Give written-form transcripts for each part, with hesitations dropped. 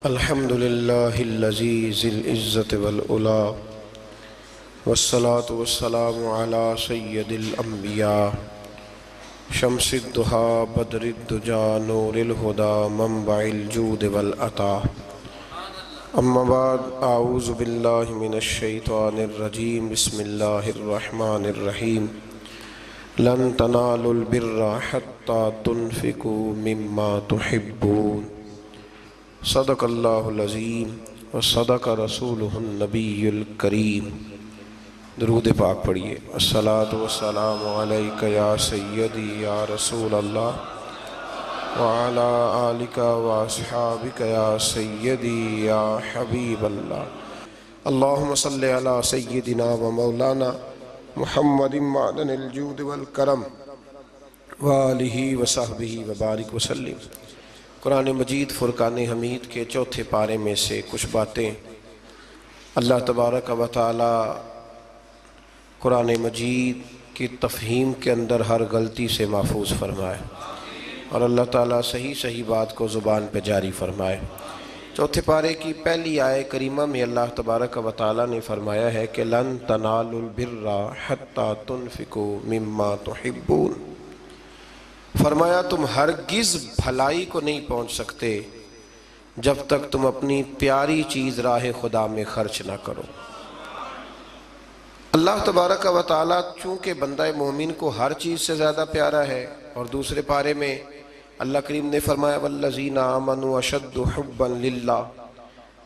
الحمد لله الذي ذي العزة والعلا والصلاة والسلام على سيد الأنبياء شمس الضحى بدر الدجى نور الهدى منبع الجود والعطاء أما بعد أعوذ بالله من الشيطان الرجيم بسم الله الرحمن الرحيم لن تنالوا البر حتى تنفقوا مما تحبون صدق اللہ العظیم وصدق رسولہ النبی الکریم۔ درود پاک پڑھیے۔ الصلاۃ والسلام علیک یا سیدی یا رسول اللہ وعلی آلک واصحابک یا سیدی یا حبیب اللہ۔ اللہم صلی علی سیدنا و مولانا محمد معدن الجود والکرم وآلہ وصحبہ وبارک وسلم۔ قرآن مجید فرقان حمید کے چوتھے پارے میں سے کچھ باتیں اللہ تبارک و تعالی قرآن مجید کی تفہیم کے اندر ہر غلطی سے محفوظ فرمائے اور اللہ تعالیٰ صحیح بات کو زبان پہ جاری فرمائے۔ چوتھے پارے کی پہلی آیے کریمہ میں اللہ تبارک و تعالیٰ نے فرمایا ہے کہ لن تنالوا البر حتی تنفقوا مما تحبون۔ فرمایا تم ہرگز بھلائی کو نہیں پہنچ سکتے جب تک تم اپنی پیاری چیز راہ خدا میں خرچ نہ کرو۔ اللہ تبارک و تعالیٰ چونکہ بندہ مومن کو ہر چیز سے زیادہ پیارا ہے، اور دوسرے پارے میں اللہ کریم نے فرمایا والذین آمنوا اشد حبا للہ،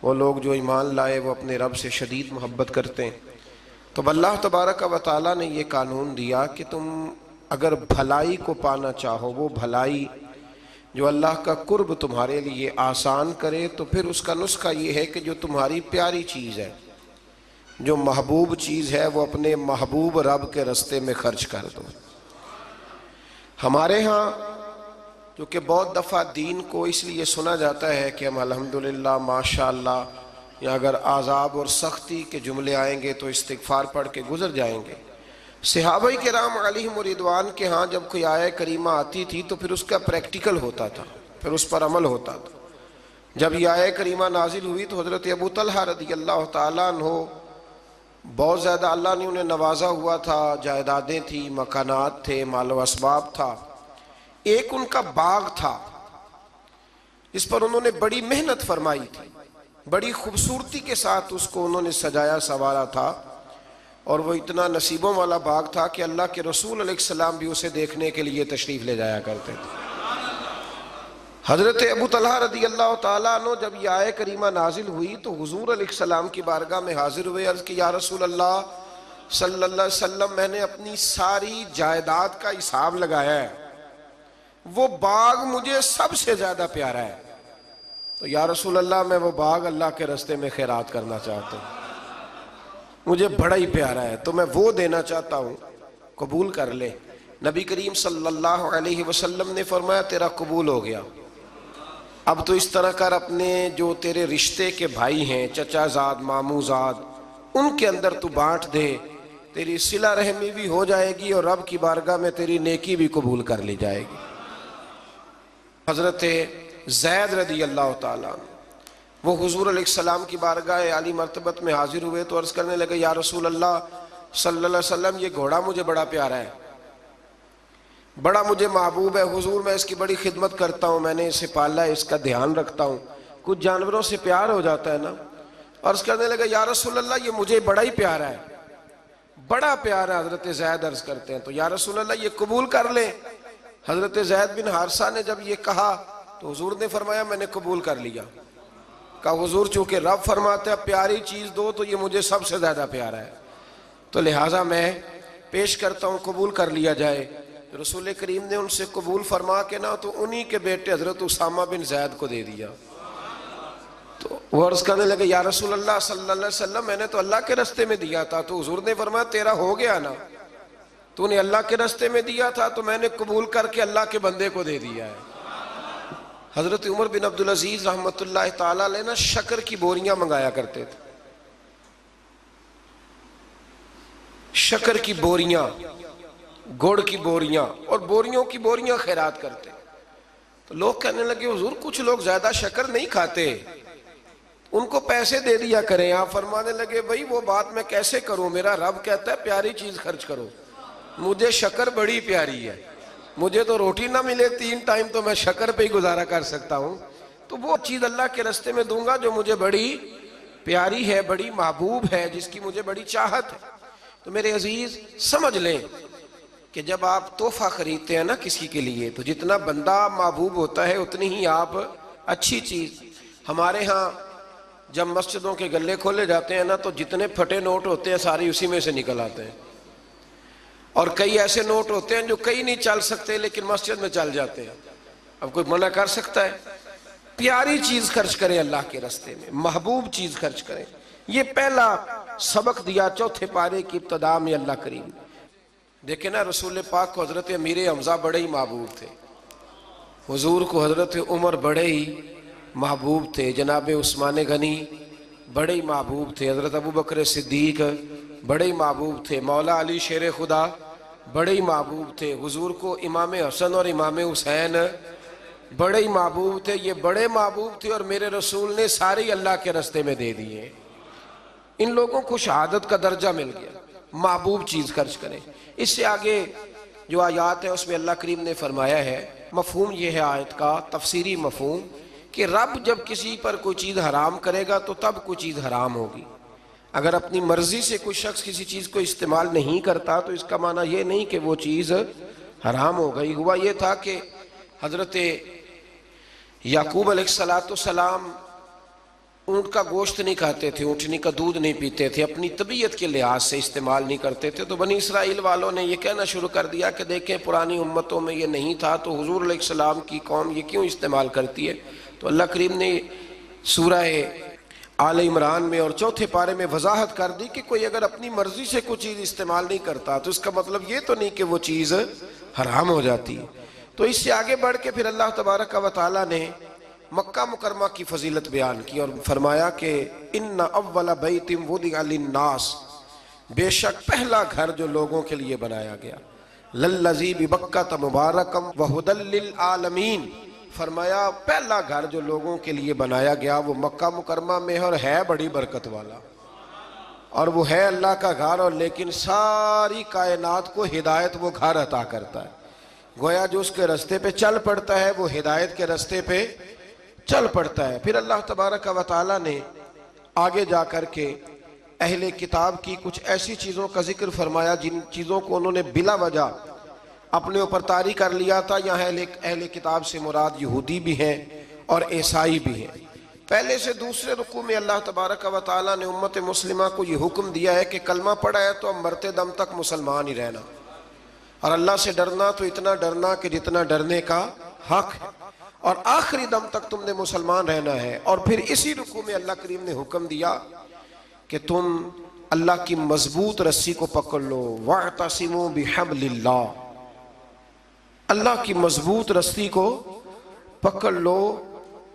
وہ لوگ جو ایمان لائے وہ اپنے رب سے شدید محبت کرتے ہیں۔ تو اللہ تبارک و تعالیٰ نے یہ قانون دیا کہ تم اگر بھلائی کو پانا چاہو، وہ بھلائی جو اللہ کا قرب تمہارے لیے آسان کرے، تو پھر اس کا نسخہ یہ ہے کہ جو تمہاری پیاری چیز ہے، جو محبوب چیز ہے، وہ اپنے محبوب رب کے رستے میں خرچ کر دو۔ ہمارے ہاں جو کہ بہت دفعہ دین کو اس لیے سنا جاتا ہے کہ ہم الحمدللہ ماشاءاللہ، یا اگر عذاب اور سختی کے جملے آئیں گے تو استغفار پڑھ کے گزر جائیں گے۔ صحابہ کرام علیہم رضوان کے ہاں جب کوئی آیہ کریمہ آتی تھی تو پھر اس کا پریکٹیکل ہوتا تھا، پھر اس پر عمل ہوتا تھا۔ جب یہ آیہ کریمہ نازل ہوئی تو حضرت ابو طلحہ رضی اللہ تعالیٰ عنہ بہت زیادہ اللہ نے انہیں نوازا ہوا تھا، جائیدادیں تھیں، مکانات تھے، مال و اسباب تھا۔ ایک ان کا باغ تھا جس پر انہوں نے بڑی محنت فرمائی تھی، بڑی خوبصورتی کے ساتھ اس کو انہوں نے سجایا سنوارا تھا، اور وہ اتنا نصیبوں والا باغ تھا کہ اللہ کے رسول علیہ السلام بھی اسے دیکھنے کے لیے تشریف لے جایا کرتے تھے۔ حضرت ابو طلحہ رضی اللہ تعالیٰ عنہ جب یہ آیہ کریمہ نازل ہوئی تو حضور علیہ السلام کی بارگاہ میں حاضر ہوئے، عرض کی یا رسول اللہ صلی اللہ علیہ وسلم، میں نے اپنی ساری جائیداد کا حساب لگایا ہے، وہ باغ مجھے سب سے زیادہ پیارا ہے، تو یا رسول اللہ میں وہ باغ اللہ کے راستے میں خیرات کرنا چاہتا ہوں، مجھے بڑا ہی پیارا ہے، تو میں وہ دینا چاہتا ہوں، قبول کر لے۔ نبی کریم صلی اللہ علیہ وسلم نے فرمایا تیرا قبول ہو گیا، اب تو اس طرح کر اپنے جو تیرے رشتے کے بھائی ہیں، چچا زاد، مامو زاد، ان کے اندر تو بانٹ دے، تیری صلہ رحمی بھی ہو جائے گی اور رب کی بارگاہ میں تیری نیکی بھی قبول کر لی جائے گی۔ حضرت زید رضی اللہ تعالیٰ وہ حضور علیہ السلام کی بارگاہ عالی مرتبت میں حاضر ہوئے تو عرض کرنے لگے یا رسول اللہ صلی اللہ علیہ وسلم، یہ گھوڑا مجھے بڑا پیارا ہے، بڑا مجھے محبوب ہے، حضور میں اس کی بڑی خدمت کرتا ہوں، میں نے اسے پالا ہے، اس کا دھیان رکھتا ہوں، کچھ جانوروں سے پیار ہو جاتا ہے نا۔ عرض کرنے لگے یا رسول اللہ یہ مجھے بڑا ہی پیارا ہے، بڑا پیارا ہے۔ حضرت زید عرض کرتے ہیں تو یا رسول اللہ یہ قبول کر لیں۔ حضرت زید بن حارثہ نے جب یہ کہا تو حضور نے فرمایا میں نے قبول کر لیا۔ کہا حضور چونکہ رب فرماتا ہے پیاری چیز دو تو یہ مجھے سب سے زیادہ پیارا ہے، تو لہٰذا میں پیش کرتا ہوں، قبول کر لیا جائے۔ رسول کریم نے ان سے قبول فرما کے نا تو انہی کے بیٹے حضرت اسامہ بن زید کو دے دیا۔ تو وہ عرض کرنے لگے یا رسول اللہ صلی اللہ علیہ وسلم، میں نے تو اللہ کے راستے میں دیا تھا، تو حضور نے فرمایا تیرا ہو گیا نا، تو نے اللہ کے راستے میں دیا تھا تو میں نے قبول کر کے اللہ کے بندے کو دے دیا ہے۔ حضرت عمر بن عبدالعزیز رحمۃ اللہ تعالیٰ علیہ نا شکر کی بوریاں منگایا کرتے تھے، شکر کی بوریاں، گڑ کی بوریاں، اور بوریوں کی بوریاں خیرات کرتے۔ تو لوگ کہنے لگے حضور کچھ لوگ زیادہ شکر نہیں کھاتے، ان کو پیسے دے دیا کریں. آپ فرمانے لگے بھائی وہ بات میں کیسے کروں, میرا رب کہتا ہے پیاری چیز خرچ کرو. مجھے شکر بڑی پیاری ہے, مجھے تو روٹی نہ ملے 3 ٹائم تو میں شکر پہ ہی گزارا کر سکتا ہوں, تو وہ چیز اللہ کے راستے میں دوں گا جو مجھے بڑی پیاری ہے, بڑی محبوب ہے, جس کی مجھے بڑی چاہت ہے. تو میرے عزیز سمجھ لیں کہ جب آپ تحفہ خریدتے ہیں نا کسی کے لیے, تو جتنا بندہ محبوب ہوتا ہے اتنی ہی آپ اچھی چیز. ہمارے ہاں جب مسجدوں کے گلے کھولے جاتے ہیں نا, تو جتنے پھٹے نوٹ ہوتے ہیں ساری اسی میں سے نکل آتے ہیں, اور کئی ایسے نوٹ ہوتے ہیں جو کئی نہیں چل سکتے لیکن مسجد میں چل جاتے ہیں. اب کوئی منع کر سکتا ہے؟ پیاری چیز خرچ کریں اللہ کے راستے میں, محبوب چیز خرچ کریں. یہ پہلا سبق دیا چوتھے پارے کی ابتدا میں اللہ کریم. دیکھیں نا رسول پاک کو حضرت امیر حمزہ بڑے ہی محبوب تھے, حضور کو حضرت عمر بڑے ہی محبوب تھے, جناب عثمان غنی بڑے ہی محبوب تھے, حضرت ابو بکر صدیق بڑے ہی محبوب تھے, مولا علی شیر خدا بڑے ہی محبوب تھے, حضور کو امام حسن اور امام حسین بڑے ہی محبوب تھے. یہ بڑے محبوب تھے اور میرے رسول نے سارے اللہ کے راستے میں دے دیے. ان لوگوں کو شہادت کا درجہ مل گیا. محبوب چیز خرچ کریں. اس سے آگے جو آیات ہے اس میں اللہ کریم نے فرمایا ہے, مفہوم یہ ہے آیت کا, تفسیری مفہوم, کہ رب جب کسی پر کوئی چیز حرام کرے گا تو تب کوئی چیز حرام ہوگی. اگر اپنی مرضی سے کوئی شخص کسی چیز کو استعمال نہیں کرتا تو اس کا معنی یہ نہیں کہ وہ چیز حرام ہو گئی. ہوا یہ تھا کہ حضرت یعقوب علیہ السلام اونٹ کا گوشت نہیں کھاتے تھے, اونٹنی کا دودھ نہیں پیتے تھے, اپنی طبیعت کے لحاظ سے استعمال نہیں کرتے تھے. تو بنی اسرائیل والوں نے یہ کہنا شروع کر دیا کہ دیکھیں پرانی امتوں میں یہ نہیں تھا, تو حضور علیہ السلام کی قوم یہ کیوں استعمال کرتی ہے. تو اللہ کریم نے سورہ آل عمران میں اور چوتھے پارے میں وضاحت کر دی کہ کوئی اگر اپنی مرضی سے کوئی چیز استعمال نہیں کرتا تو اس کا مطلب یہ تو نہیں کہ وہ چیز حرام ہو جاتی. تو اس سے آگے بڑھ کے پھر اللہ تبارک و تعالیٰ نے مکہ مکرمہ کی فضیلت بیان کی اور فرمایا کہ ان اول بیت وضع للناس, بے شک پہلا گھر جو لوگوں کے لیے بنایا گیا, للذی ببکۃ مبارکم وہدی للعالمین, فرمایا پہلا گھر جو لوگوں کے لیے بنایا گیا وہ مکہ مکرمہ میں اور ہے بڑی برکت والا, اور وہ ہے اللہ کا گھر, اور لیکن ساری کائنات کو ہدایت وہ گھر عطا کرتا ہے. گویا جو اس کے راستے پہ چل پڑتا ہے وہ ہدایت کے راستے پہ چل پڑتا ہے. پھر اللہ تبارک و تعالیٰ نے آگے جا کر کے اہل کتاب کی کچھ ایسی چیزوں کا ذکر فرمایا جن چیزوں کو انہوں نے بلا وجہ اپنے اوپر طاری کر لیا تھا. یہاں اہل کتاب سے مراد یہودی بھی ہیں اور عیسائی بھی ہیں. پہلے سے دوسرے رکوع میں اللہ تبارک و تعالیٰ نے امت مسلمہ کو یہ حکم دیا ہے کہ کلمہ پڑھا ہے تو اب مرتے دم تک مسلمان ہی رہنا, اور اللہ سے ڈرنا تو اتنا ڈرنا کہ جتنا ڈرنے کا حق ہے, اور آخری دم تک تم نے مسلمان رہنا ہے. اور پھر اسی رکوع میں اللہ کریم نے حکم دیا کہ تم اللہ کی مضبوط رسی کو پکڑ لو, وَاعْتَصِمُوا بِحَبْلِ اللَّهِ, اللہ کی مضبوط رسی کو پکڑ لو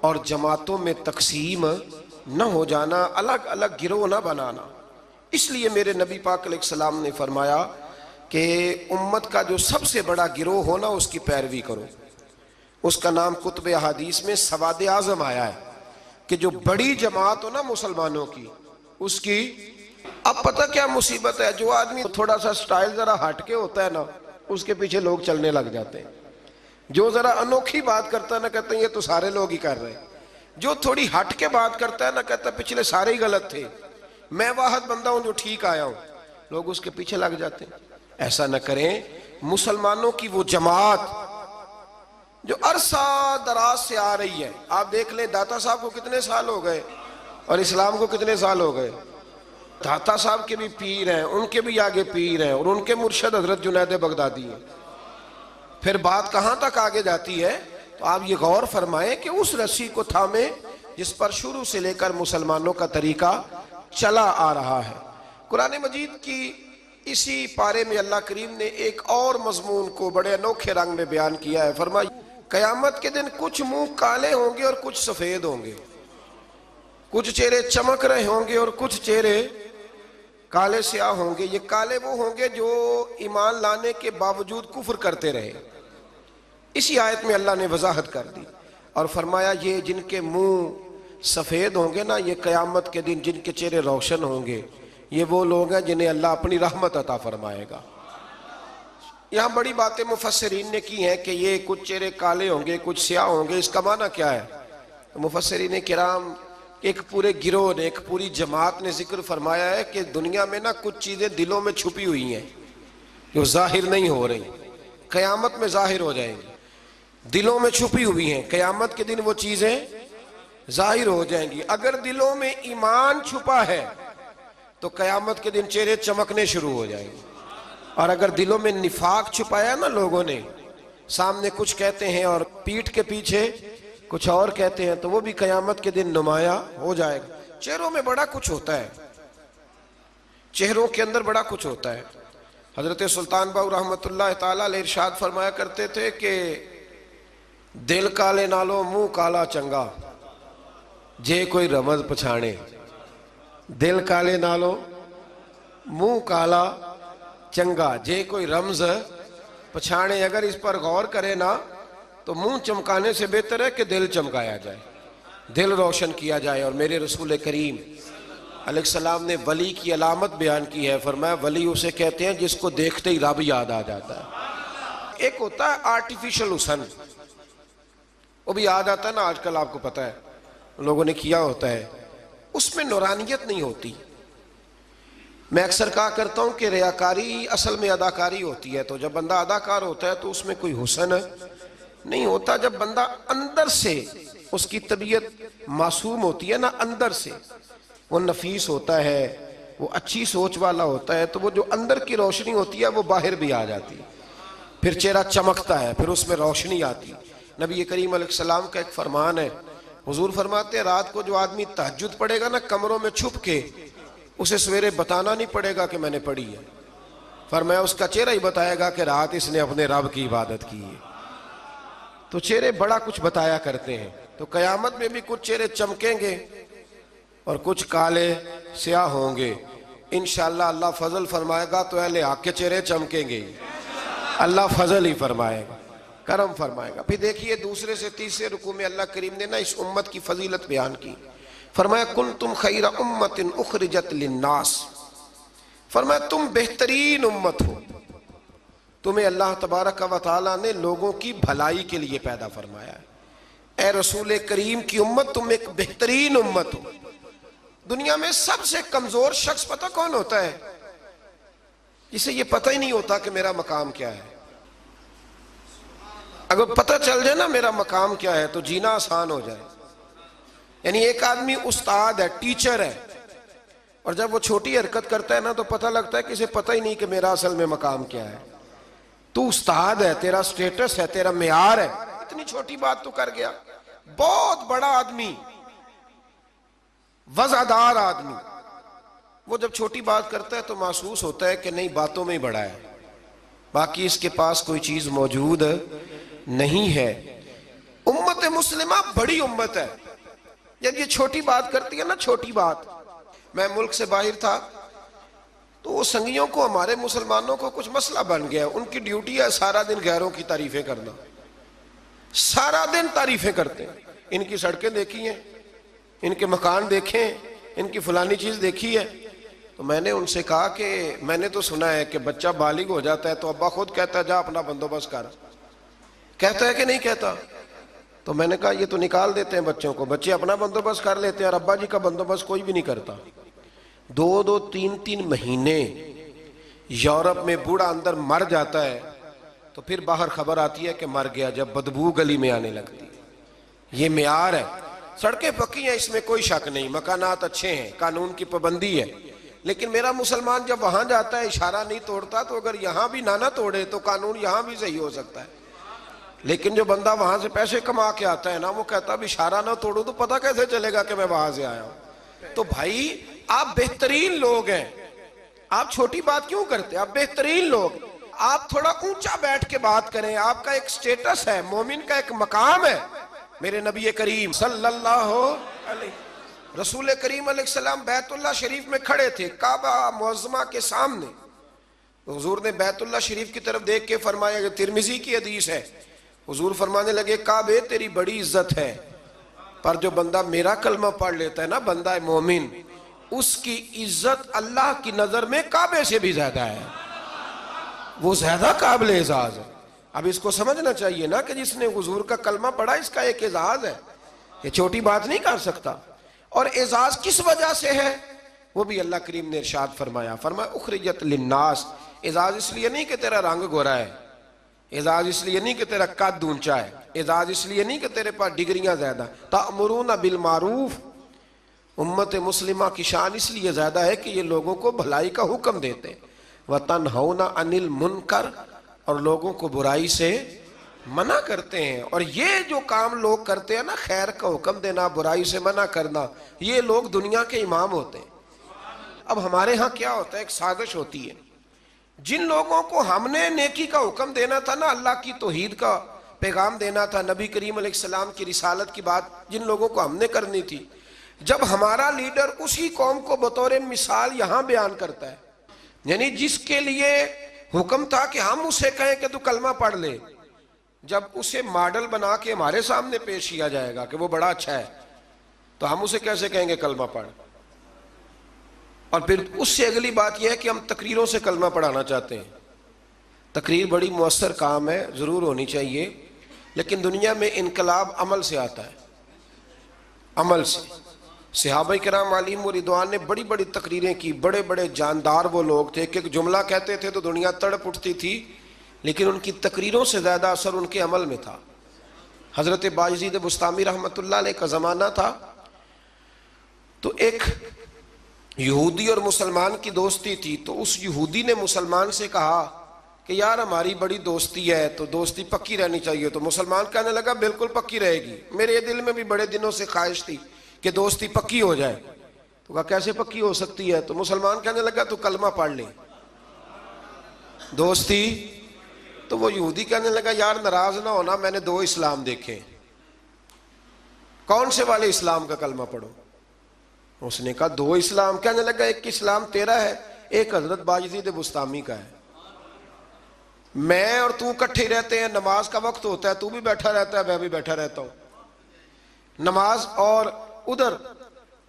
اور جماعتوں میں تقسیم نہ ہو جانا, الگ الگ گروہ نہ بنانا. اس لیے میرے نبی پاک علیہ السلام نے فرمایا کہ امت کا جو سب سے بڑا گروہ ہونا اس کی پیروی کرو. اس کا نام کتب احادیث میں سواد اعظم آیا ہے کہ جو بڑی جماعت ہو نا مسلمانوں کی, اس کی اب پتہ کیا مصیبت ہے, جو آدمی تھوڑا سا سٹائل ذرا ہٹ کے ہوتا ہے نا اس کے پیچھے لوگ چلنے لگ جاتے ہیں. جو ذرا انوکھی بات کرتا ہے نا کہتے ہیں یہ تو سارے لوگ ہی کر رہے ہیں. جو تھوڑی ہٹ کے بات کرتا ہے نا کہتا ہے پچھلے سارے ہی غلط تھے, میں واحد بندہ ہوں جو ٹھیک آیا ہوں. لوگ اس کے پیچھے لگ جاتے ہیں. ایسا نہ کریں. مسلمانوں کی وہ جماعت جو عرصہ دراز سے آ رہی ہے, آپ دیکھ لیں داتا صاحب کو کتنے سال ہو گئے اور اسلام کو کتنے سال ہو گئے. داتا صاحب کے بھی پیر ہیں, ان کے بھی آگے پیر ہیں, اور ان کے مرشد حضرت جنید بغدادی ہیں. پھر بات کہاں تک آگے جاتی ہے تو آپ یہ غور فرمائیں کہ اس رسی کو تھامیں جس پر شروع سے لے کر مسلمانوں کا طریقہ چلا آ رہا ہے. قرآن مجید کی اسی پارے میں اللہ کریم نے ایک اور مضمون کو بڑے انوکھے رنگ میں بیان کیا ہے. فرمایا قیامت کے دن کچھ منہ کالے ہوں گے اور کچھ سفید ہوں گے, کچھ چہرے چمک رہے ہوں گے اور کچھ چہرے کالے سیاہ ہوں گے. یہ کالے وہ ہوں گے جو ایمان لانے کے باوجود کفر کرتے رہے. اسی آیت میں اللہ نے وضاحت کر دی اور فرمایا یہ جن کے منہ سفید ہوں گے نا، یہ قیامت کے دن جن کے چہرے روشن ہوں گے، یہ وہ لوگ ہیں جنہیں اللہ اپنی رحمت عطا فرمائے گا۔ یہاں بڑی باتیں مفسرین نے کی ہیں کہ یہ کچھ چہرے کالے ہوں گے، کچھ سیاہ ہوں گے، اس کا معنی کیا ہے؟ تو مفسرین کرام ایک پورے گروہ نے، ایک پوری جماعت نے ذکر فرمایا ہے کہ دنیا میں نا کچھ چیزیں دلوں میں چھپی ہوئی ہیں جو ظاہر نہیں ہو رہی، قیامت میں ظاہر ہو جائیں گی۔ دلوں میں چھپی ہوئی ہیں، قیامت کے دن وہ چیزیں ظاہر ہو جائیں گی۔ اگر دلوں میں ایمان چھپا ہے تو قیامت کے دن چہرے چمکنے شروع ہو جائیں گے، اور اگر دلوں میں نفاق چھپایا نا لوگوں نے، سامنے کچھ کہتے ہیں اور پیٹھ کے پیچھے کچھ اور کہتے ہیں، تو وہ بھی قیامت کے دن نمایاں ہو جائے گا۔ چہروں میں بڑا کچھ ہوتا ہے، چہروں کے اندر بڑا کچھ ہوتا ہے۔ حضرت سلطان باؤ رحمۃ اللہ تعالیٰ علیہ ارشاد فرمایا کرتے تھے کہ دل کالے نالو منہ کالا چنگا جے کوئی رمز پچھانے۔ دل کالے نالو منہ کالا چنگا جے کوئی رمز پچھانے۔ اگر اس پر غور کرے نا تو منہ چمکانے سے بہتر ہے کہ دل چمکایا جائے، دل روشن کیا جائے۔ اور میرے رسول کریم علیہ السلام نے ولی کی علامت بیان کی ہے، فرمایا ولی اسے کہتے ہیں جس کو دیکھتے ہی رب یاد آ جاتا ہے۔ ایک ہوتا ہے آرٹیفیشل حسن، وہ بھی یاد آتا ہے نا، آج کل آپ کو پتا ہے لوگوں نے کیا ہوتا ہے، اس میں نورانیت نہیں ہوتی۔ میں اکثر کہا کرتا ہوں کہ ریاکاری اصل میں اداکاری ہوتی ہے، تو جب بندہ اداکار ہوتا ہے تو اس میں کوئی حسن نہیں ہوتا۔ جب بندہ اندر سے، اس کی طبیعت معصوم ہوتی ہے نا، اندر سے وہ نفیس ہوتا ہے، وہ اچھی سوچ والا ہوتا ہے، تو وہ جو اندر کی روشنی ہوتی ہے وہ باہر بھی آ جاتی ہے، پھر چہرہ چمکتا ہے، پھر اس میں روشنی آتی۔ نبی کریم علیہ السلام کا ایک فرمان ہے، حضور فرماتے ہیں رات کو جو آدمی تہجد پڑھے گا نا کمروں میں چھپ کے، اسے سویرے بتانا نہیں پڑے گا کہ میں نے پڑھی ہے، فرمایا اس کا چہرہ ہی بتائے گا کہ رات اس نے اپنے رب کی عبادت کی ہے۔ تو چہرے بڑا کچھ بتایا کرتے ہیں۔ تو قیامت میں بھی کچھ چہرے چمکیں گے اور کچھ کالے سیاہ ہوں گے۔ انشاءاللہ اللہ فضل فرمائے گا تو اہل حق کے چہرے چمکیں گے، اللہ فضل ہی فرمائے گا، کرم فرمائے گا۔ پھر دیکھیے دوسرے سے تیسرے رکوع میں اللہ کریم نے نا اس امت کی فضیلت بیان کی، فرمایا کنتم خیر امت اخرجت للناس، فرمایا تم بہترین امت ہو، تمہیں اللہ تبارک و تعالیٰ نے لوگوں کی بھلائی کے لیے پیدا فرمایا ہے۔ اے رسول کریم کی امت تم ایک بہترین امت ہو۔ دنیا میں سب سے کمزور شخص پتہ کون ہوتا ہے؟ جسے یہ پتہ ہی نہیں ہوتا کہ میرا مقام کیا ہے۔ اگر پتہ چل جائے نا میرا مقام کیا ہے تو جینا آسان ہو جائے۔ یعنی ایک آدمی استاد ہے، ٹیچر ہے، اور جب وہ چھوٹی حرکت کرتا ہے نا تو پتہ لگتا ہے کہ اسے پتہ ہی نہیں کہ میرا اصل میں مقام کیا ہے۔ تو استاد ہے، تیرا سٹیٹس ہے، تیرا معیار ہے، اتنی چھوٹی بات تو کر گیا۔ بہت بڑا آدمی، وزعدار آدمی، وہ جب چھوٹی بات کرتا ہے تو محسوس ہوتا ہے کہ نہیں باتوں میں ہی بڑا ہے، باقی اس کے پاس کوئی چیز موجود نہیں ہے۔ امت مسلمہ بڑی امت ہے، جب یہ چھوٹی بات کرتی ہے نا، چھوٹی بات۔ میں ملک سے باہر تھا تو وہ سنگیوں کو، ہمارے مسلمانوں کو کچھ مسئلہ بن گیا ہے، ان کی ڈیوٹی ہے سارا دن غیروں کی تعریفیں کرنا، سارا دن تعریفیں کرتے ہیں، ان کی سڑکیں دیکھی ہیں، ان کے مکان دیکھیں، ان کی فلانی چیز دیکھی ہے۔ تو میں نے ان سے کہا کہ میں نے تو سنا ہے کہ بچہ بالغ ہو جاتا ہے تو ابا خود کہتا ہے جا اپنا بندوبست کر، کہتا ہے کہ نہیں کہتا؟ تو میں نے کہا یہ تو نکال دیتے ہیں بچوں کو، بچے اپنا بندوبست کر لیتے ہیں اور ابا جی کا بندوبست کوئی بھی نہیں کرتا۔ 2-3 مہینے یورپ میں بوڑھا اندر مر جاتا ہے تو پھر باہر خبر آتی ہے کہ مر گیا، جب بدبو گلی میں آنے لگتی ہے۔ یہ معیار ہے۔ سڑکیں پکی ہیں، اس میں کوئی شک نہیں، مکانات اچھے ہیں، قانون کی پابندی ہے، لیکن میرا مسلمان جب وہاں جاتا ہے اشارہ نہیں توڑتا، تو اگر یہاں بھی نہ توڑے تو قانون یہاں بھی صحیح ہو سکتا ہے۔ لیکن جو بندہ وہاں سے پیسے کما کے آتا ہے نا، وہ کہتا اب اشارہ نہ توڑوں تو پتہ کیسے چلے گا کہ میں وہاں سے آیا ہوں۔ تو بھائی آپ بہترین لوگ ہیں، آپ چھوٹی بات کیوں کرتے؟ آپ بہترین لوگ، آپ تھوڑا اونچا بیٹھ کے بات کریں، آپ کا ایک سٹیٹس ہے، مومن کا ایک مقام ہے۔ میرے نبی کریم صلی اللہ علیہ، رسول کریم علیہ السلام بیت اللہ شریف میں کھڑے تھے، کعبہ معظمہ کے سامنے۔ حضور نے بیت اللہ شریف کی طرف دیکھ کے فرمایا، کہ ترمذی کی حدیث ہے، حضور فرمانے لگے کعبے تیری بڑی عزت ہے، پر جو بندہ میرا کلمہ پڑھ لیتا ہے نا، بندہ مومن، اس کی عزت اللہ کی نظر میں کعبے سے بھی زیادہ ہے، وہ زیادہ قابل اعزاز ہے۔ اب اس کو سمجھنا چاہیے نا کہ جس نے حضور کا کلمہ پڑھا اس کا ایک اعزاز ہے، یہ چھوٹی بات نہیں کر سکتا۔ اور اعزاز کس وجہ سے ہے وہ بھی اللہ کریم نے ارشاد فرمایا، اخرجت للناس، اعزاز اس لیے نہیں کہ تیرا رنگ گورا ہے، اعزاز اس لیے نہیں کہ تیرا قد اونچا ہے، اعزاز اس لیے نہیں کہ تیرے پاس ڈگریاں زیادہ، تأمرون بالمعروف، امت مسلمہ کی شان اس لیے زیادہ ہے کہ یہ لوگوں کو بھلائی کا حکم دیتے ہیں، وَتَنْهَوْنَ عَنِ الْمُنْكَرِ، اور لوگوں کو برائی سے منع کرتے ہیں۔ اور یہ جو کام لوگ کرتے ہیں نا، خیر کا حکم دینا، برائی سے منع کرنا، یہ لوگ دنیا کے امام ہوتے ہیں۔ اب ہمارے ہاں کیا ہوتا ہے، ایک سازش ہوتی ہے، جن لوگوں کو ہم نے نیکی کا حکم دینا تھا نا، اللہ کی توحید کا پیغام دینا تھا، نبی کریم علیہ السلام کی رسالت کی بات جن لوگوں کو ہم نے کرنی تھی، جب ہمارا لیڈر اسی قوم کو بطور مثال یہاں بیان کرتا ہے، یعنی جس کے لیے حکم تھا کہ ہم اسے کہیں کہ تو کلمہ پڑھ لے، جب اسے ماڈل بنا کے ہمارے سامنے پیش کیا جائے گا کہ وہ بڑا اچھا ہے، تو ہم اسے کیسے کہیں گے کلمہ پڑھ؟ اور پھر اس سے اگلی بات یہ ہے کہ ہم تقریروں سے کلمہ پڑھانا چاہتے ہیں۔ تقریر بڑی مؤثر کام ہے، ضرور ہونی چاہیے، لیکن دنیا میں انقلاب عمل سے آتا ہے، عمل سے۔ صحابہ کرام علیہم و رضوان نے بڑی بڑی تقریریں کی، بڑے بڑے جاندار وہ لوگ تھے کہ ایک جملہ کہتے تھے تو دنیا تڑپ اٹھتی تھی، لیکن ان کی تقریروں سے زیادہ اثر ان کے عمل میں تھا۔ حضرت بایزید بسطامی رحمۃ اللہ علیہ کا زمانہ تھا، تو ایک یہودی اور مسلمان کی دوستی تھی، تو اس یہودی نے مسلمان سے کہا کہ یار ہماری بڑی دوستی ہے تو دوستی پکی رہنی چاہیے، تو مسلمان کہنے لگا بالکل پکی رہے گی، میرے دل میں بھی بڑے دنوں سے خواہش تھی کہ دوستی پکی ہو جائے۔ تو کہا کیسے پکی ہو سکتی ہے؟ تو مسلمان کہنے لگا تو کلمہ پڑھ لے دوستی۔ تو وہ یہودی کہنے لگا یار ناراض نہ ہونا، میں نے دو اسلام دیکھے، کون سے والے اسلام کا کلمہ پڑھو؟ اس نے کہا دو اسلام۔ کہنے لگا ایک اسلام تیرا ہے، ایک حضرت بایزید بسطامی کا ہے، میں اور تو کٹھے رہتے ہیں، نماز کا وقت ہوتا ہے تو بھی بیٹھا رہتا ہے، میں بھی بیٹھا رہتا ہوں نماز، اور ادھر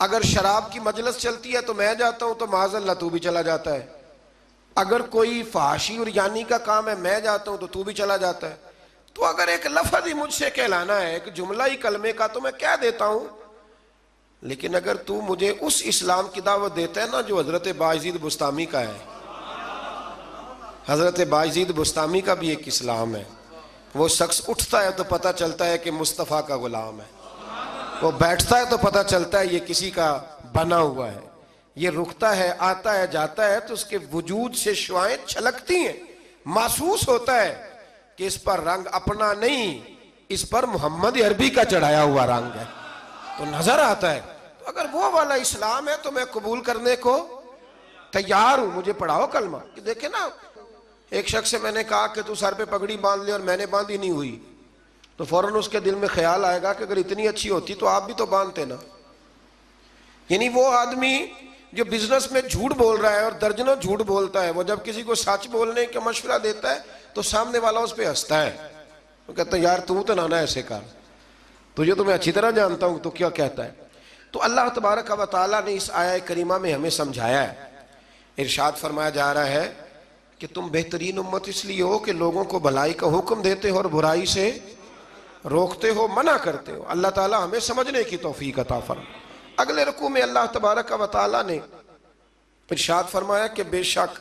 اگر شراب کی مجلس چلتی ہے تو میں جاتا ہوں تو معاذ اللہ تو بھی چلا جاتا ہے، اگر کوئی فحاشی اور یعنی کا کام ہے میں جاتا ہوں تو بھی چلا جاتا ہے، تو اگر ایک لفظ ہی مجھ سے کہلانا ہے، ایک جملہ ہی کلمے کا، تو میں کہہ دیتا ہوں، لیکن اگر تو مجھے اس اسلام کی دعوت دیتا ہے نا جو حضرت بایزید بسطامی کا ہے، حضرت بایزید بسطامی کا بھی ایک اسلام ہے، وہ شخص اٹھتا ہے تو پتہ چلتا ہے کہ مصطفیٰ کا غلام ہے، وہ بیٹھتا ہے تو پتہ چلتا ہے یہ کسی کا بنا ہوا ہے، یہ رکتا ہے، آتا ہے، جاتا ہے تو اس کے وجود سے شعائیں چھلکتی ہیں، محسوس ہوتا ہے کہ اس پر رنگ اپنا نہیں، اس پر محمد عربی کا چڑھایا ہوا رنگ ہے، تو نظر آتا ہے۔ تو اگر وہ والا اسلام ہے تو میں قبول کرنے کو تیار ہوں، مجھے پڑھاؤ کلمہ۔ دیکھیں نا، ایک شخص سے میں نے کہا کہ تو سر پہ پگڑی باندھ لے، اور میں نے باندھی نہیں ہوئی، تو فوراً اس کے دل میں خیال آئے گا کہ اگر اتنی اچھی ہوتی تو آپ بھی تو باندھتے نا۔ یعنی وہ آدمی جو بزنس میں جھوٹ بول رہا ہے اور درجنوں جھوٹ بولتا ہے، وہ جب کسی کو سچ بولنے کا مشورہ دیتا ہے تو سامنے والا اس پہ ہنستا ہے، وہ کہتا ہے یار تو نہ ایسے کر، تجھے تو میں اچھی طرح جانتا ہوں تو کیا کہتا ہے۔ تو اللہ تبارک و تعالیٰ نے اس آیہ کریمہ میں ہمیں سمجھایا ہے، ارشاد فرمایا جا رہا ہے کہ تم بہترین امت اس لیے ہو کہ لوگوں کو بھلائی کا حکم دیتے ہو اور برائی سے روکتے ہو، منع کرتے ہو۔ اللہ تعالیٰ ہمیں سمجھنے کی توفیق عطا فرمائے۔ اگلے رکوع میں اللہ تبارک و تعالیٰ نے ارشاد فرمایا کہ بے شک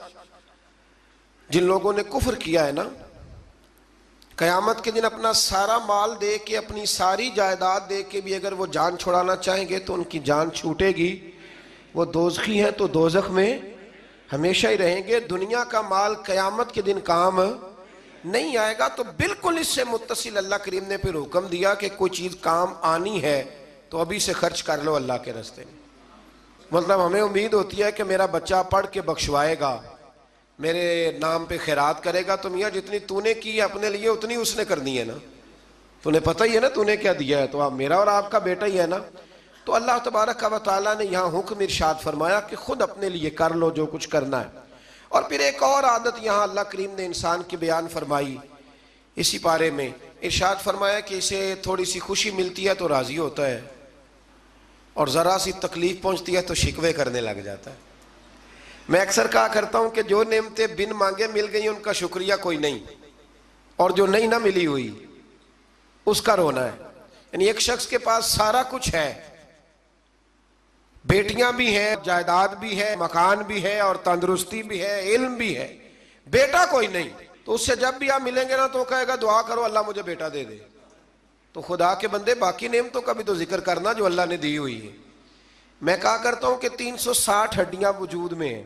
جن لوگوں نے کفر کیا ہے نا، قیامت کے دن اپنا سارا مال دے کے، اپنی ساری جائیداد دے کے بھی اگر وہ جان چھڑانا چاہیں گے تو ان کی جان چھوٹے گی، وہ دوزخی ہیں تو دوزخ میں ہمیشہ ہی رہیں گے، دنیا کا مال قیامت کے دن کام نہیں آئے گا۔ تو بالکل اس سے متصل اللہ کریم نے پھر حکم دیا کہ کوئی چیز کام آنی ہے تو ابھی سے خرچ کر لو اللہ کے راستے میں۔ مطلب ہمیں امید ہوتی ہے کہ میرا بچہ پڑھ کے بخشوائے گا، میرے نام پہ خیرات کرے گا، تو میاں جتنی تو نے کی ہے اپنے لیے اتنی اس نے کرنی ہے نا، تو نے پتہ ہی ہے نا تو نے کیا دیا ہے، تو آپ میرا اور آپ کا بیٹا ہی ہے نا۔ تو اللہ تبارک و تعالیٰ نے یہاں حکم ارشاد فرمایا کہ خود اپنے لیے کر لو جو کچھ کرنا ہے۔ اور پھر ایک اور عادت یہاں اللہ کریم نے انسان کی بیان فرمائی اسی پارے میں، ارشاد فرمایا کہ اسے تھوڑی سی خوشی ملتی ہے تو راضی ہوتا ہے، اور ذرا سی تکلیف پہنچتی ہے تو شکوے کرنے لگ جاتا ہے۔ میں اکثر کہا کرتا ہوں کہ جو نعمتیں بن مانگے مل گئی ان کا شکریہ کوئی نہیں، اور جو نہیں نہ ملی ہوئی اس کا رونا ہے۔ یعنی ایک شخص کے پاس سارا کچھ ہے، بیٹیاں بھی ہیں، جائیداد بھی ہے، مکان بھی ہے، اور تندرستی بھی ہے، علم بھی ہے، بیٹا کوئی نہیں، تو اس سے جب بھی آپ ملیں گے نا تو وہ کہے گا دعا کرو اللہ مجھے بیٹا دے دے۔ تو خدا کے بندے باقی نعمتوں کا بھی تو ذکر کرنا جو اللہ نے دی ہوئی ہے۔ میں کہا کرتا ہوں کہ 360 ہڈیاں وجود میں ہیں،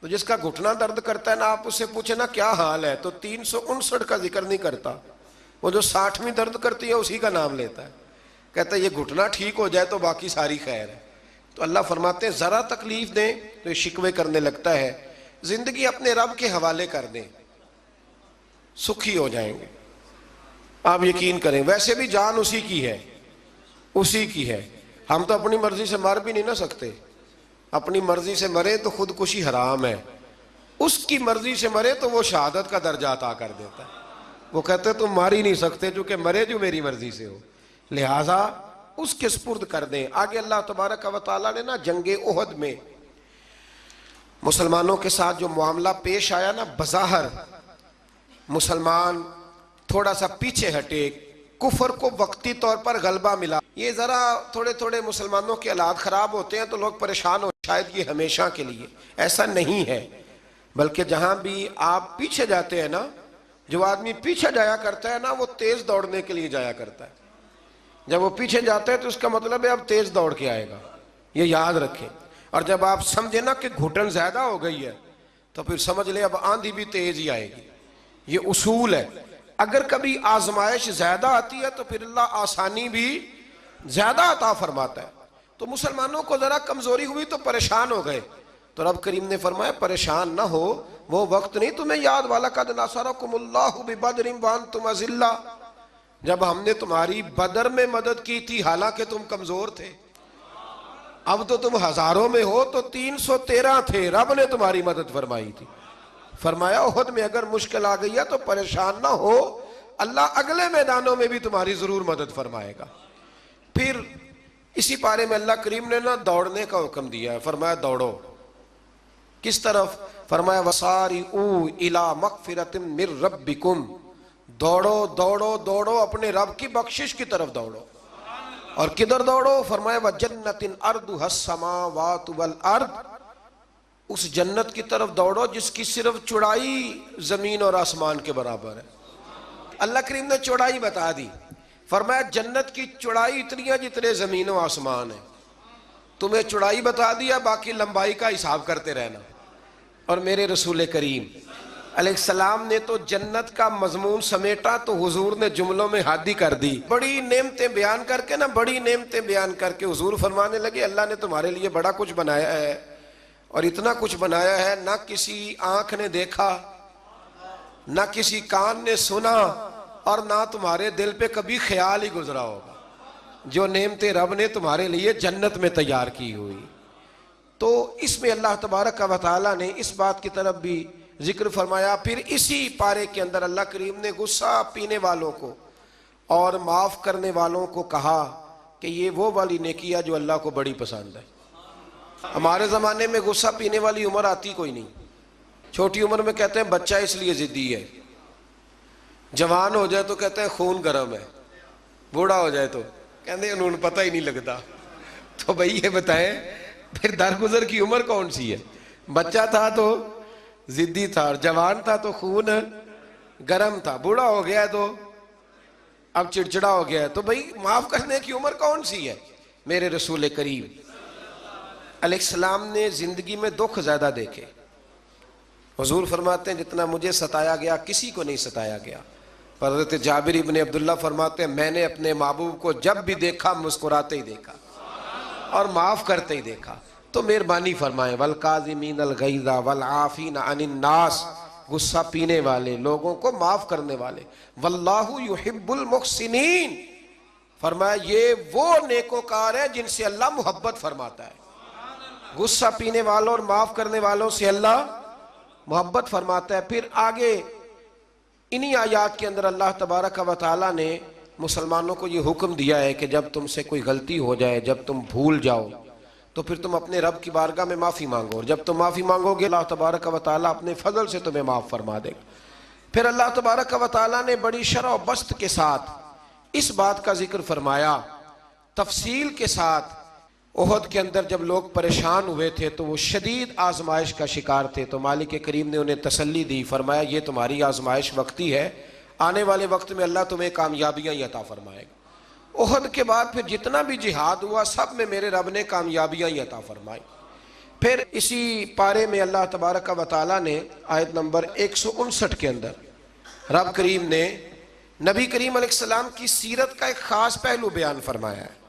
تو جس کا گھٹنا درد کرتا ہے نا آپ اس سے پوچھیں نا کیا حال ہے، تو 359 کا ذکر نہیں کرتا، وہ جو 60ویں درد کرتی ہے اسی کا نام لیتا ہے، کہتا ہے یہ گھٹنا ٹھیک ہو جائے تو باقی ساری خیر ہے۔ تو اللہ فرماتے ہیں ذرا تکلیف دیں تو یہ شکوے کرنے لگتا ہے، زندگی اپنے رب کے حوالے کر دیں، سکھی ہو جائیں گے۔ آپ یقین کریں ویسے بھی جان اسی کی ہے، اسی کی ہے، ہم تو اپنی مرضی سے مر بھی نہیں نہ سکتے، اپنی مرضی سے مرے تو خودکشی حرام ہے، اس کی مرضی سے مرے تو وہ شہادت کا درجہ عطا کر دیتا ہے۔ وہ کہتے ہیں تم مار ہی نہیں سکتے چونکہ مرے جو میری مرضی سے ہو، لہٰذا اس کے سپرد کر دیں۔ آگے اللہ تبارک و تعالیٰ نے نا جنگ احد میں مسلمانوں کے ساتھ جو معاملہ پیش آیا نا، بظاہر مسلمان تھوڑا سا پیچھے ہٹے، کفر کو وقتی طور پر غلبہ ملا، یہ ذرا تھوڑے تھوڑے مسلمانوں کے حالات خراب ہوتے ہیں تو لوگ پریشان ہو شاید یہ ہمیشہ کے لیے، ایسا نہیں ہے، بلکہ جہاں بھی آپ پیچھے جاتے ہیں نا، جو آدمی پیچھے جایا کرتا ہے نا وہ تیز دوڑنے کے لیے جایا کرتا ہے، جب وہ پیچھے جاتا ہے تو اس کا مطلب ہے اب تیز دوڑ کے آئے گا، یہ یاد رکھیں۔ اور جب آپ سمجھے نا کہ گھٹن زیادہ ہو گئی ہے تو پھر سمجھ لیں اب آندھی بھی تیز ہی آئے گی، یہ اصول ہے۔ اگر کبھی آزمائش زیادہ آتی ہے تو پھر اللہ آسانی بھی زیادہ عطا فرماتا ہے۔ تو مسلمانوں کو ذرا کمزوری ہوئی تو پریشان ہو گئے، تو رب کریم نے فرمایا پریشان نہ ہو، وہ وقت نہیں تمہیں یاد والا قد نصرکم اللہ ببدر وانتم اذلہ، جب ہم نے تمہاری بدر میں مدد کی تھی حالانکہ تم کمزور تھے، اب تو تم ہزاروں میں ہو تو 313 تھے، رب نے تمہاری مدد فرمائی تھی۔ فرمایا احد میں اگر مشکل آ گئی ہے تو پریشان نہ ہو، اللہ اگلے میدانوں میں بھی تمہاری ضرور مدد فرمائے گا۔ پھر اسی پارے میں اللہ کریم نے نا دوڑنے کا حکم دیا ہے، فرمایا دوڑو، کس طرف؟ فرمایا وَسَارِعُوا إِلَىٰ مَغْفِرَةٍ مِّن رَبِّكُمْ، دوڑو دوڑو دوڑو اپنے رب کی بخشش کی طرف دوڑو۔ اور کدھر دوڑو؟ فرمایا وَجَنَّةٍ أَرْضُهَا السَّمَاوَاتُ وَالْأَرْضُ، اس جنت کی طرف دوڑو جس کی صرف چوڑائی زمین اور آسمان کے برابر ہے۔ اللہ کریم نے چوڑائی بتا دی، فرمایا جنت کی چوڑائی اتنی ہے جتنے زمین و آسمان ہے، تمہیں چوڑائی بتا دیا، باقی لمبائی کا حساب کرتے رہنا۔ اور میرے رسول کریم علیہ السلام نے تو جنت کا مضمون سمیٹا تو حضور نے جملوں میں حادی کر دی، بڑی نعمتیں بیان کر کے نا، بڑی نعمتیں بیان کر کے حضور فرمانے لگے اللہ نے تمہارے لیے بڑا کچھ بنایا ہے، اور اتنا کچھ بنایا ہے نہ کسی آنکھ نے دیکھا، نہ کسی کان نے سنا، اور نہ تمہارے دل پہ کبھی خیال ہی گزرا ہوگا، جو نعمتیں رب نے تمہارے لیے جنت میں تیار کی ہوئی۔ تو اس میں اللہ تبارک و تعالیٰ نے اس بات کی طرف بھی ذکر فرمایا۔ پھر اسی پارے کے اندر اللہ کریم نے غصہ پینے والوں کو اور معاف کرنے والوں کو کہا کہ یہ وہ والی نیکی ہے جو اللہ کو بڑی پسند ہے۔ ہمارے زمانے میں غصہ پینے والی عمر آتی کوئی نہیں، چھوٹی عمر میں کہتے ہیں بچہ اس لیے ضدی ہے، جوان ہو جائے تو کہتے ہیں خون گرم ہے، بوڑھا ہو جائے تو کہتے ہیں انہوں پتہ ہی نہیں لگتا۔ تو بھئی یہ بتائیں پھر درگزر کی عمر کون سی ہے؟ بچہ تھا تو ضدی تھا، اور جوان تھا تو خون گرم تھا، بوڑھا ہو گیا تو اب چڑچڑا ہو گیا ہے، تو بھئی معاف کرنے کی عمر کون سی ہے؟ میرے رسول کریم علیہ السلام نے زندگی میں دکھ زیادہ دیکھے، حضور فرماتے ہیں جتنا مجھے ستایا گیا کسی کو نہیں ستایا گیا۔ حضرت جابر ابن عبداللہ فرماتے ہیں میں نے اپنے محبوب کو جب بھی دیکھا مسکراتے ہی دیکھا اور معاف کرتے ہی دیکھا۔ تو مہربانی فرمائیں والکاظمین الغیظ والعافین عن الناس، غصہ پینے والے لوگوں کو معاف کرنے والے، واللہ یحب المحسنین، فرمایا یہ وہ نیکوکار ہیں جن سے اللہ محبت فرماتا ہے۔ غصہ پینے والوں اور معاف کرنے والوں سے اللہ محبت فرماتا ہے۔ پھر آگے انہی آیات کے اندر اللہ تبارک و تعالیٰ نے مسلمانوں کو یہ حکم دیا ہے کہ جب تم سے کوئی غلطی ہو جائے، جب تم بھول جاؤ، تو پھر تم اپنے رب کی بارگاہ میں معافی مانگو، اور جب تم معافی مانگو گے اللہ تبارک و تعالیٰ اپنے فضل سے تمہیں معاف فرما دے گا۔ پھر اللہ تبارک و تعالیٰ نے بڑی شرح و بسط کے ساتھ اس بات کا ذکر فرمایا، تفصیل کے ساتھ۔ احد کے اندر جب لوگ پریشان ہوئے تھے تو وہ شدید آزمائش کا شکار تھے، تو مالک کریم نے انہیں تسلی دی، فرمایا یہ تمہاری آزمائش وقتی ہے، آنے والے وقت میں اللہ تمہیں کامیابیاں ہی عطا فرمائے گا۔ احد کے بعد پھر جتنا بھی جہاد ہوا سب میں میرے رب نے کامیابیاں ہی عطا فرمائی۔ پھر اسی پارے میں اللہ تبارک و تعالیٰ نے آیت نمبر 159 کے اندر رب کریم نے نبی کریم علیہ السلام کی سیرت کا ایک خاص پہلو بیان فرمایا ہے،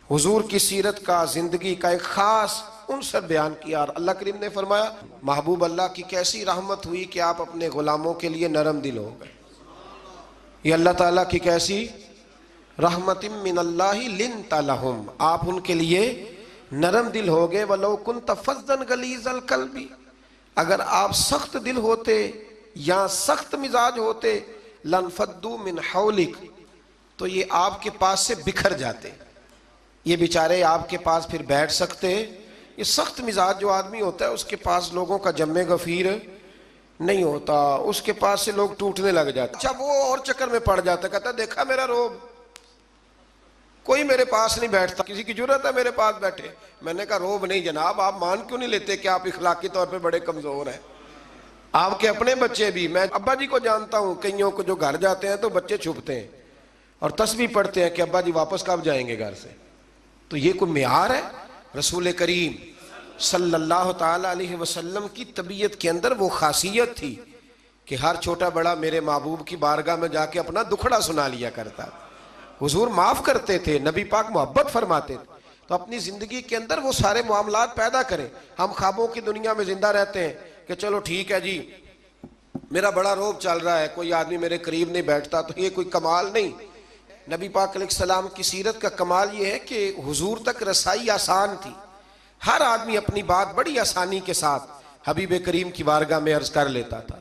حضور کی سیرت کا، زندگی کا ایک خاص عنصر بیان کیا، اور اللہ کریم نے فرمایا محبوب اللہ کی کیسی رحمت ہوئی کہ آپ اپنے غلاموں کے لیے نرم دل ہو گئے۔ یہ اللہ تعالیٰ کی کیسی رحمت من اللہ لنت لہم، آپ ان کے لیے نرم دل ہو گئے۔ وَلَوْ كُنْتَ فَظًّا غَلِيظَ الْقَلْبِ، اگر آپ سخت دل ہوتے یا سخت مزاج ہوتے، لَانْفَضُّوا مِنْ حَوْلِكَ، تو یہ آپ کے پاس سے بکھر جاتے، یہ بیچارے آپ کے پاس پھر بیٹھ سکتے۔ یہ سخت مزاج جو آدمی ہوتا ہے اس کے پاس لوگوں کا جمع غفیر نہیں ہوتا، اس کے پاس سے لوگ ٹوٹنے لگ جاتے۔ اچھا وہ اور چکر میں پڑ جاتا، کہتا دیکھا میرا روب، کوئی میرے پاس نہیں بیٹھتا، کسی کی جرت ہے میرے پاس بیٹھے؟ میں نے کہا روب نہیں جناب، آپ مان کیوں نہیں لیتے کہ آپ اخلاقی طور پہ بڑے کمزور ہیں؟ آپ کے اپنے بچے بھی، میں ابا جی کو جانتا ہوں، کئیوں کو جو گھر جاتے ہیں تو بچے چھپتے ہیں اور تسبیح پڑھتے ہیں کہ ابا جی واپس کب جائیں گے گھر سے۔ تو یہ کوئی معیار ہے؟ رسول کریم صلی اللہ تعالیٰ علیہ وسلم کی طبیعت کے اندر وہ خاصیت تھی کہ ہر چھوٹا بڑا میرے محبوب کی بارگاہ میں جا کے اپنا دکھڑا سنا لیا کرتا۔ حضور معاف کرتے تھے، نبی پاک محبت فرماتے تھے، تو اپنی زندگی کے اندر وہ سارے معاملات پیدا کریں۔ ہم خوابوں کی دنیا میں زندہ رہتے ہیں کہ چلو ٹھیک ہے جی میرا بڑا روب چل رہا ہے، کوئی آدمی میرے قریب نہیں بیٹھتا، تو یہ کوئی کمال نہیں۔ نبی پاک علیہ السلام کی سیرت کا کمال یہ ہے کہ حضور تک رسائی آسان تھی، ہر آدمی اپنی بات بڑی آسانی کے ساتھ حبیب کریم کی بارگاہ میں عرض کر لیتا تھا۔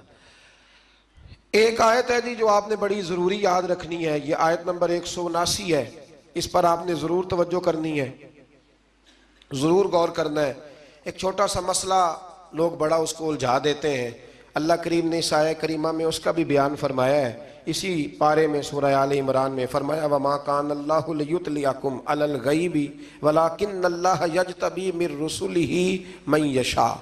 ایک آیت ہے جی جو آپ نے بڑی ضروری یاد رکھنی ہے، یہ آیت نمبر 179 ہے، اس پر آپ نے ضرور توجہ کرنی ہے، ضرور غور کرنا ہے۔ ایک چھوٹا سا مسئلہ لوگ بڑا اس کو الجھا دیتے ہیں، اللہ کریم نے اس آیت کریمہ میں اس کا بھی بیان فرمایا ہے۔ اسی پارے میں سورہ آل عمران میں فرمایا وَمَا كَانَ اللَّهُ لِيُطْلِعَكُمْ عَلَى الْغَيْبِ وَلَكِنَّ اللَّهَ يَجْتَبِي مِن رُّسُلِهِ مَن يَشَاءُ،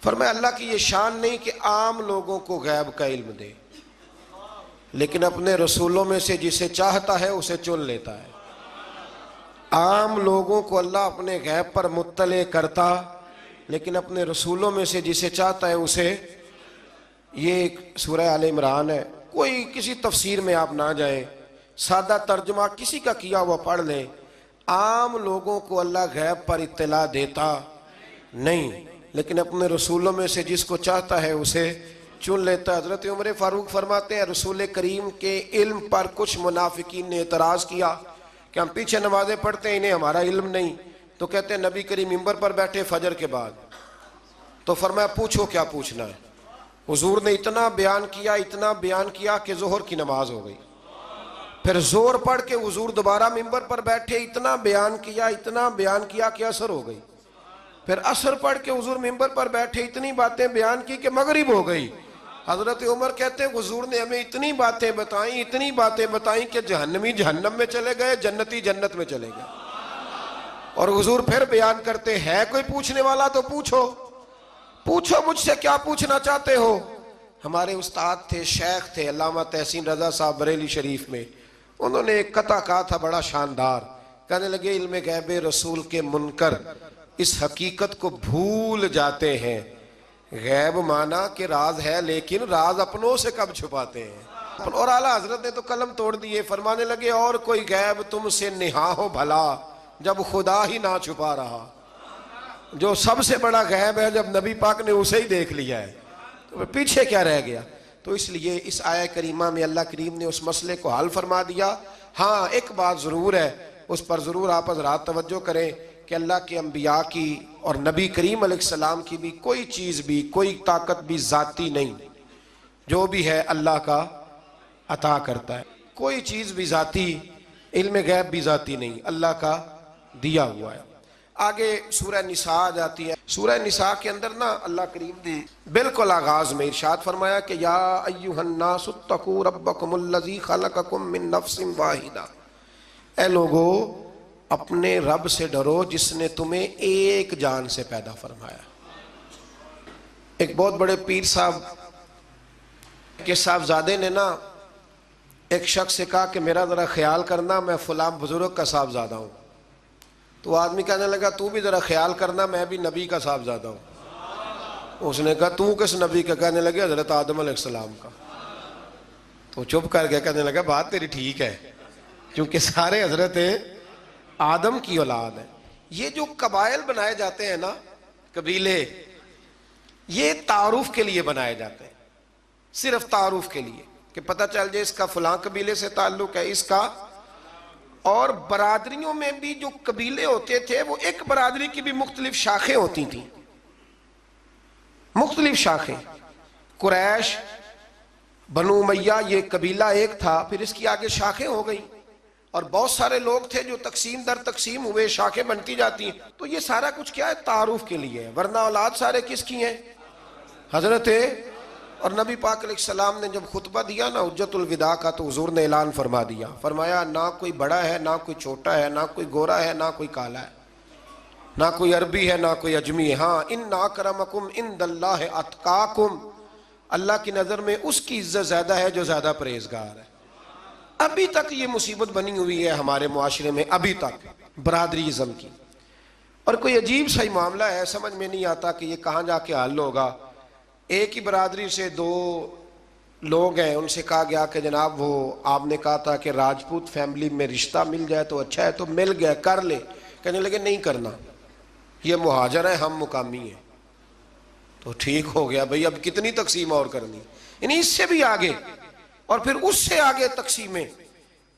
فرمایا اللہ کی یہ شان نہیں کہ عام لوگوں کو غیب کا علم دے، لیکن اپنے رسولوں میں سے جسے چاہتا ہے اسے چن لیتا ہے۔ عام لوگوں کو اللہ اپنے غیب پر مطلع کرتا، لیکن اپنے رسولوں میں سے جسے چاہتا ہے اسے، یہ ایک سورہ آل عمران ہے، کوئی کسی تفسیر میں آپ نہ جائیں، سادہ ترجمہ کسی کا کیا ہوا پڑھ لیں۔ عام لوگوں کو اللہ غیب پر اطلاع دیتا نہیں، لیکن اپنے رسولوں میں سے جس کو چاہتا ہے اسے چن لیتا ہے۔ حضرت عمر فاروق فرماتے ہیں رسول کریم کے علم پر کچھ منافقین نے اعتراض کیا کہ ہم پیچھے نمازیں پڑھتے ہیں، انہیں ہمارا علم نہیں، تو کہتے ہیں نبی کریم منبر پر بیٹھے فجر کے بعد، تو فرمایا پوچھو کیا پوچھنا ہے۔ حضور نے اتنا بیان کیا کہ ظہر کی نماز ہو گئی، پھر زور پڑھ کے حضور دوبارہ منبر پر بیٹھے، اتنا بیان کیا کہ عصر ہو گئی، پھر عصر پڑھ کے حضور منبر پر بیٹھے، اتنی باتیں بیان کی کہ مغرب ہو گئی۔ حضرت عمر کہتے ہیں حضور نے ہمیں اتنی باتیں بتائیں کہ جہنمی جہنم میں چلے گئے، جنتی جنت میں چلے گئے۔ اور حضور پھر بیان کرتے ہے کوئی پوچھنے والا تو پوچھو مجھ سے کیا پوچھنا چاہتے ہو۔ ہمارے استاد تھے، شیخ تھے علامہ تحسین رضا صاحب بریلی شریف میں، انہوں نے ایک قطعہ کہا تھا بڑا شاندار، کہنے لگے علم غیب رسول کے منکر اس حقیقت کو بھول جاتے ہیں، غیب مانا کہ راز ہے لیکن راز اپنوں سے کب چھپاتے ہیں۔ اور اعلیٰ حضرت نے تو قلم توڑ دیے، فرمانے لگے اور کوئی غیب تم سے نہا ہو بھلا جب خدا ہی نہ چھپا رہا۔ جو سب سے بڑا غیب ہے جب نبی پاک نے اسے ہی دیکھ لیا ہے تو پیچھے کیا رہ گیا۔ تو اس لیے اس آیت کریمہ میں اللہ کریم نے اس مسئلے کو حل فرما دیا۔ ہاں ایک بات ضرور ہے، اس پر ضرور آپ حضرات توجہ کریں کہ اللہ کے انبیاء کی اور نبی کریم علیہ السلام کی بھی کوئی چیز بھی، کوئی طاقت بھی ذاتی نہیں، جو بھی ہے اللہ کا عطا کرتا ہے۔ کوئی چیز بھی ذاتی، علم غیب بھی ذاتی نہیں، اللہ کا دیا ہوا ہے۔ آگے سورہ نساء آ جاتی ہے۔ سورہ نساء کے اندر نا اللہ کریم نے بالکل آغاز میں ارشاد فرمایا کہ یا ایھا الناس اتقوا ربکم الذی خلقکم من نفس واحدہ، اے لوگو اپنے رب سے ڈرو جس نے تمہیں ایک جان سے پیدا فرمایا۔ ایک بہت بڑے پیر صاحب کے صاحبزادے نے نا ایک شخص سے کہا کہ میرا ذرا خیال کرنا، میں فلاں بزرگ کا صاحبزادہ ہوں۔ تو آدمی کہنے لگا تو بھی ذرا خیال کرنا، میں بھی نبی کا صاحبزادہ ہوں۔ اس نے کہا تو کس نبی کا؟ کہنے لگے حضرت آدم علیہ السلام کا۔ تو چپ کر کے کہنے لگا بات تیری ٹھیک ہے، کیونکہ سارے حضرت آدم کی اولاد ہے۔ یہ جو قبائل بنائے جاتے ہیں نا، قبیلے، یہ تعارف کے لیے بنائے جاتے ہیں، صرف تعارف کے لیے کہ پتہ چل جائے اس کا فلاں قبیلے سے تعلق ہے، اس کا۔ اور برادریوں میں بھی جو قبیلے ہوتے تھے وہ ایک برادری کی بھی مختلف شاخیں ہوتی تھیں، مختلف شاخیں۔ قریش، بنو امیہ یہ قبیلہ ایک تھا، پھر اس کی آگے شاخیں ہو گئی، اور بہت سارے لوگ تھے جو تقسیم در تقسیم ہوئے، شاخیں بنتی جاتی ہیں۔ تو یہ سارا کچھ کیا ہے؟ تعارف کے لیے ہے، ورنہ اولاد سارے کس کی ہیں؟ حضرت۔ اور نبی پاک علیہ السلام نے جب خطبہ دیا نا حجت الوداع کا، تو حضور نے اعلان فرما دیا، فرمایا نہ کوئی بڑا ہے، نہ کوئی چھوٹا ہے، نہ کوئی گورا ہے، نہ کوئی کالا ہے، نہ کوئی عربی ہے، نہ کوئی اجمی ہے۔ ہاں، ان اکرمکم عند اللہ اتقاکم، اللہ کی نظر میں اس کی عزت زیادہ ہے جو زیادہ پرہیزگار ہے۔ ابھی تک یہ مصیبت بنی ہوئی ہے ہمارے معاشرے میں، ابھی تک برادریزم کی، اور کوئی عجیب سا ہی معاملہ ہے، سمجھ میں نہیں آتا کہ یہ کہاں جا کے حل ہوگا۔ ایک ہی برادری سے دو لوگ ہیں، ان سے کہا گیا کہ جناب وہ آپ نے کہا تھا کہ راجپوت فیملی میں رشتہ مل جائے تو اچھا ہے، تو مل گیا، کر لے۔ کہنے لگے نہیں کرنا، یہ مہاجر ہیں، ہم مقامی ہیں۔ تو ٹھیک ہو گیا بھئی، اب کتنی تقسیم اور کرنی، یعنی اس سے بھی آگے، اور پھر اس سے آگے تقسیمیں،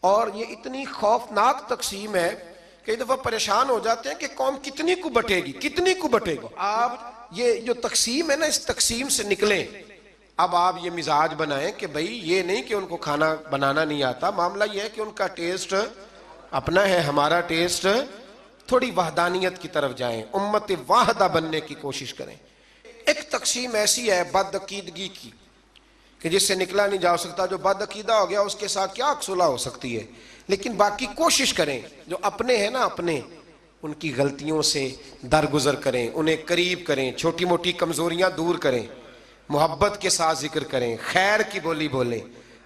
اور یہ اتنی خوفناک تقسیم ہے کئی دفعہ پریشان ہو جاتے ہیں کہ قوم کتنی کو بٹے گی، کتنی کو بٹے گا۔ آپ یہ جو تقسیم ہے نا، اس تقسیم سے نکلیں۔ اب آپ یہ مزاج بنائیں کہ بھئی یہ نہیں کہ ان کو کھانا بنانا نہیں آتا، معاملہ یہ ہے کہ ان کا ٹیسٹ اپنا ہے، ہمارا ٹیسٹ، تھوڑی وحدانیت کی طرف جائیں، امت واحدہ بننے کی کوشش کریں۔ ایک تقسیم ایسی ہے بد عقیدگی کی کہ جس سے نکلا نہیں جا سکتا، جو بد عقیدہ ہو گیا اس کے ساتھ کیا صلح ہو سکتی ہے، لیکن باقی کوشش کریں، جو اپنے ہیں نا اپنے، ان کی غلطیوں سے درگزر کریں، انہیں قریب کریں، چھوٹی موٹی کمزوریاں دور کریں، محبت کے ساتھ ذکر کریں، خیر کی بولی بولیں،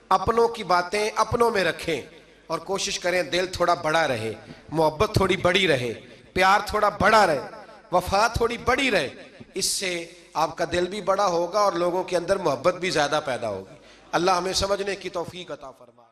اپنوں کی باتیں اپنوں میں رکھیں، اور کوشش کریں دل تھوڑا بڑا رہے، محبت تھوڑی بڑی رہے، پیار تھوڑا بڑا رہے، وفا تھوڑی بڑی رہے۔ اس سے آپ کا دل بھی بڑا ہوگا اور لوگوں کے اندر محبت بھی زیادہ پیدا ہوگی۔ اللہ ہمیں سمجھنے کی توفیق عطا فرمائے۔